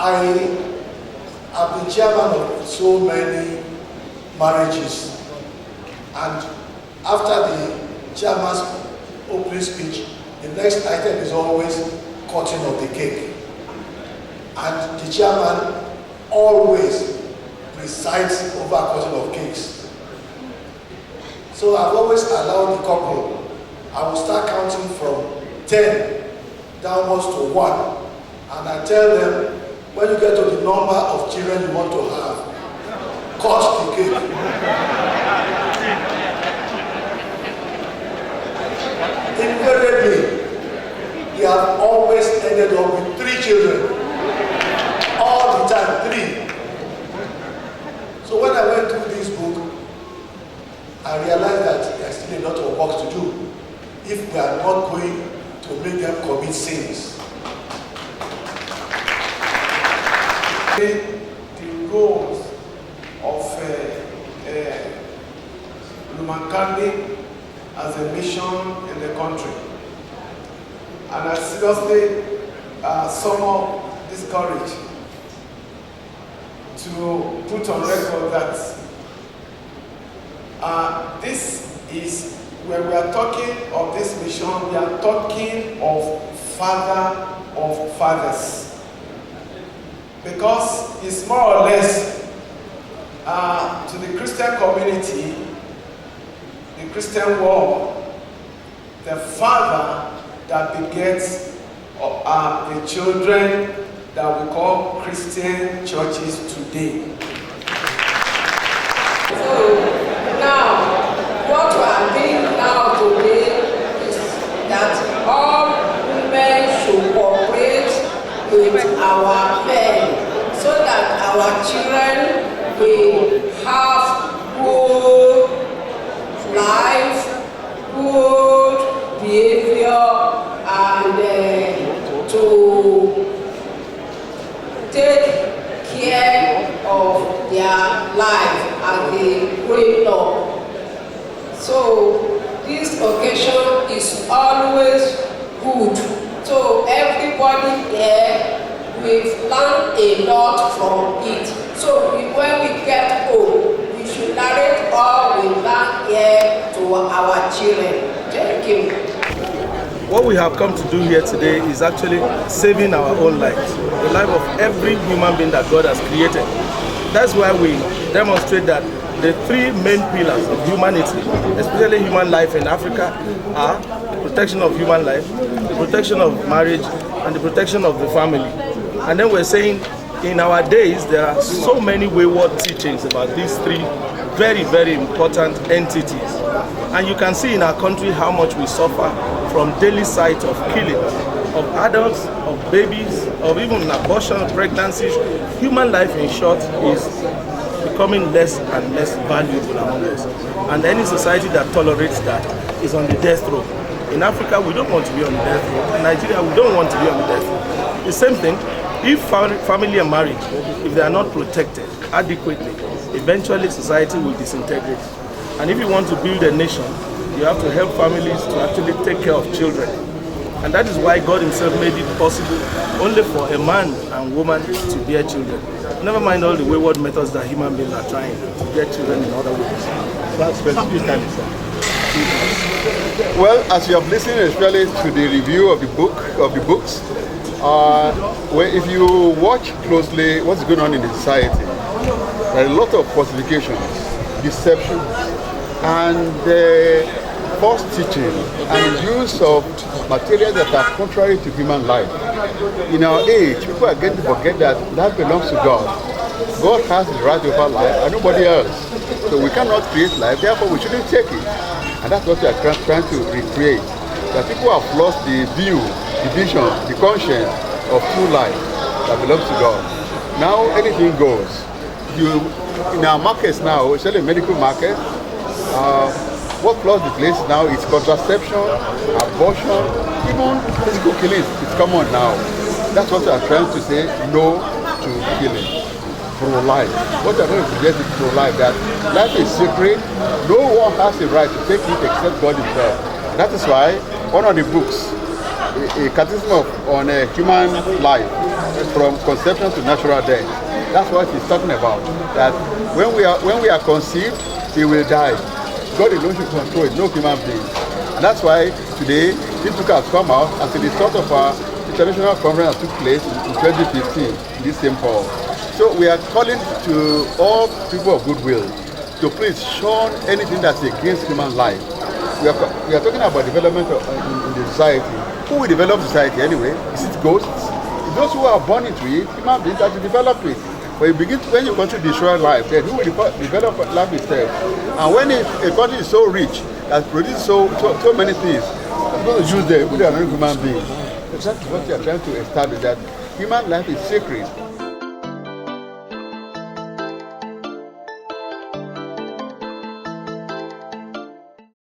I have been chairman of so many marriages, and after the chairman's opening speech, the next item is always cutting of the cake. And the chairman always presides over cutting of cakes. So I've always allowed the couple, I will start counting from 10 downwards to 1. And I tell them, when you get to the number of children you want to have, cut the cake. Invariably, they have always ended up with 3 children. All the time, 3. So when I went through this book, I realized that there's still a lot of work to do if we are not going to make them commit sins. The roles of Lumankandi as a mission in the country. And I seriously somewhat discouraged to put on record that this is, when we are talking of this mission, we are talking of father of fathers. Because it's more or less to the Christian community, the Christian world, the father that begets the children that we call Christian churches today. So now, what we are doing now today is that all women should cooperate with our men so that our children will have good life, good behavior, and to take care of their life as they grow up. So this occasion is always good. So everybody here, we've learned a lot from it. So when we get home, we should narrate all we learned here to our children. Thank you. What we have come to do here today is actually saving our own lives, the life of every human being that God has created. That's why we demonstrate that the 3 main pillars of humanity, especially human life in Africa, are the protection of human life, the protection of marriage, and the protection of the family. And then we're saying in our days there are so many wayward teachings about these 3 very, very important entities. And you can see in our country how much we suffer from daily sight of killing of adults, of babies, of even abortion, pregnancies. Human life, in short, is becoming less and less valuable among us. And any society that tolerates that is on the death row. In Africa, we don't want to be on the death row. In Nigeria, we don't want to be on the death row. The same thing, if family and marriage, if they are not protected adequately, eventually society will disintegrate. And if you want to build a nation, you have to help families to actually take care of children. And that is why God himself made it possible only for a man and woman to bear children. Never mind all the wayward methods that human beings are trying to bear children in other ways. That's specific time. Well, as you have listened especially to the review of the books, well, if you watch closely what's going on in the society, there are a lot of falsifications, deception, and false teaching and use of materials that are contrary to human life. In our age, people are getting to forget that life belongs to God. God has the right over life and nobody else. So we cannot create life, therefore we shouldn't take it. And that's what we are trying to recreate. That people have lost the view, the vision, the conscience of true life that belongs to God. Now anything goes. In our markets now, especially medical market, what floods the place now is contraception, abortion, even physical killing. It's common now. That's what we are trying to say, no to killing. Pro-life. What we are going to suggest is pro-life, that life is sacred. No one has the right to take it except God himself. And that is why one of the books, a catechism on human life, from conception to natural death. That's what he's talking about. That when we are conceived, we will die. God alone should control it, no human being. And that's why today this book has come out as a result of our international conference that took place in 2015 in this same hall. So we are calling to all people of goodwill to please shun anything that's against human life. We are talking about development in the society. Who will develop society anyway? Is it ghosts? It's those who are born into it, human beings that will develop it. When you want to destroy life, then who will develop life itself? And when a country is so rich, that produces so many things, it's going to use them with another human being. That's what we are trying to establish, that human life is sacred.